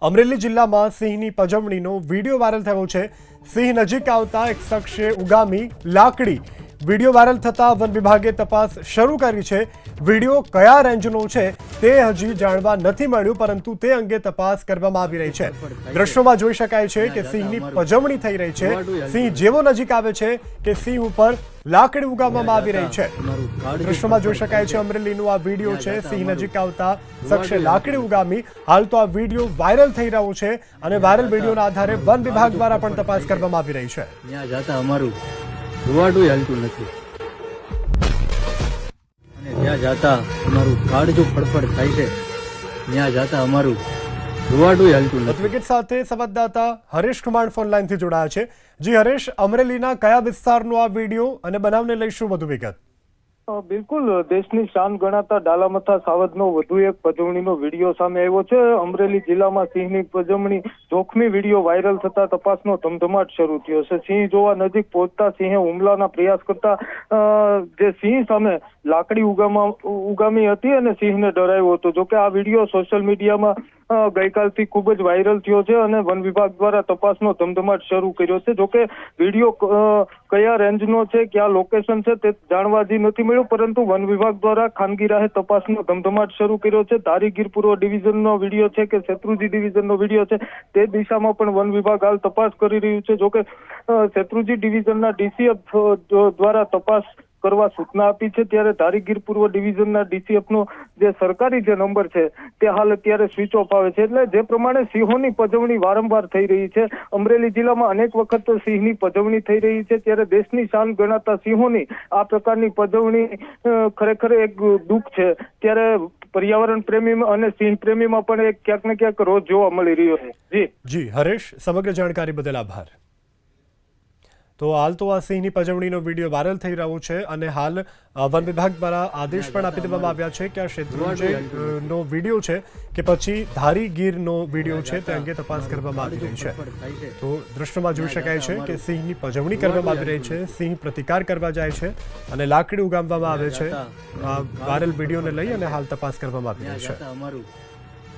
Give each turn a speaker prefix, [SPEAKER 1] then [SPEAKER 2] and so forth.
[SPEAKER 1] અમરેલી જિલ્લામાં સિંહની પજવણીનો video viral થયો છે। સિંહ નજીક આવતા એક શખ્સે ઉગામી લાકડી। વિડીયો વાયરલ થતા વન વિભાગે તપાસ શરૂ કરી છે। વિડીયો કયા રેન્જનો છે તે હજી જાણવા નથી મળ્યું, પરંતુ તે અંગે તપાસ કરવામાં આવી રહી છે। દ્રશ્યોમાં જોઈ શકાય છે કે સિંહની પજવણી થઈ રહી છે। સિંહ જેવો નજીક આવે છે કે સિંહ ઉપર લાકડી ઉગામવામાં આવી રહી છે। દ્રશ્યોમાં જોઈ શકાય છે અમરેલીનો આ વિડીયો છે। સિંહ નજીક આવતા શખ્સે લાકડી ઉગામી। હાલ તો આ વિડીયો વાયરલ થઈ રહ્યો છે અને વાયરલ વિડીયોના આધારે વન વિભાગ દ્વારા પણ તપાસ કરવામાં આવી રહી છે।
[SPEAKER 2] ત્યાં જતા અમારું રૂવાડું હાલતું નથી અને ત્યાં જતા અમારું કાળજું ફડફડ થાય છે। ત્યાં જતા અમારું રૂવાડું હાલતું નથી।
[SPEAKER 1] વિગત સાથે સંવાદદાતા હરેશ કુમાર ફોન લાઈનથી જોડાયા છે। જી હરેશ, અમરેલીના કયા વિસ્તારનો આ વિડીયો અને બનાવને લઈશું વધુ વિગત?
[SPEAKER 3] બિલકુલ, દેશની શાન ગણાતા ડાલામથા સાવજનો વધુ એક પજવણીનો વિડીયો સામે આવ્યો છે। અમરેલી જિલ્લામાં સિંહની પજવણી જોખમી વિડીયો વાયરલ થતા તપાસનો ધમધમાટ શરૂ થયો છે। સિંહ જોવા નજીક પહોંચતા સિંહે હુમલાના પ્રયાસ કરતા જે સિંહ સામે લાકડી ઉગામી હતી અને સિંહને ડરાવ્યો હતો। જોકે આ વિડીયો સોશિયલ મીડિયામાં ગઈકાલથી ખૂબ જ વાયરલ થયો છે અને વન વિભાગ દ્વારા તપાસનો ધમધમાટ શરૂ કર્યો છે। જોકે વિડીયો કયા રેન્જનો છે, ક્યાં લોકેશન છે તે જાણવા હજી નથી મળ્યું, પરંતુ વન વિભાગ દ્વારા ખાનગી રાહે તપાસનો ધમધમાટ શરૂ કર્યો છે। ધારી ગીર પૂર્વ ડિવિઝનનો વિડીયો છે કે શેત્રુંજી ડિવિઝનનો વિડીયો છે તે દિશામાં પણ વન વિભાગ હાલ તપાસ કરી રહ્યું છે। જોકે શેત્રુંજી ડિવિઝનના ડીસીએફ દ્વારા તપાસ કરવા સૂચના આપી છે, ત્યારે ધારી ગીર પૂર્વ ડિવિઝનના ડીસીએફનો જે સરકારી જે નંબર છે તે હાલ અત્યારે સ્વિચ ઓફ આવે છે। એટલે જે પ્રમાણે સિંહોની પજવણી વારંવાર થઈ રહી છે, અમરેલી જિલ્લામાં અનેક વખત સિંહની પજવણી થઈ રહી છે, ત્યારે દેશની શાન ગણાતા સિંહોની આ પ્રકારની પજવણી ખરેખર એક દુઃખ છે। ત્યારે પર્યાવરણ પ્રેમી અને સિંહ પ્રેમીમાં પણ એક ક્યાંક ને ક્યાંક રોજ જોવા મળી રહ્યો છે।
[SPEAKER 1] જી હરેશ, સમગ્ર જાણકારી બદલ આભાર। તો હાલ તો આ સિંહની પજવણીનો વિડીયો વાયરલ થઈ રહ્યો છે અને હાલ વન વિભાગ દ્વારા આદેશ પણ આપી દેવામાં આવ્યા છે કે આ શેત્રુંજીનો વિડીયો છે કે પછી ધારી ગીરનો વિડીયો છે તે અંગે તપાસ કરવામાં આવી રહી છે। તો દ્રશ્યમાં જોઈ શકાય છે કે સિંહની પજવણી કરવામાં આવી રહી છે, સિંહ પ્રતિકાર કરવા જાય છે અને લાકડી ઉગામવામાં આવે છે। આ વાયરલ વિડીયોને લઈ અને હાલ તપાસ કરવામાં આવી રહી છે।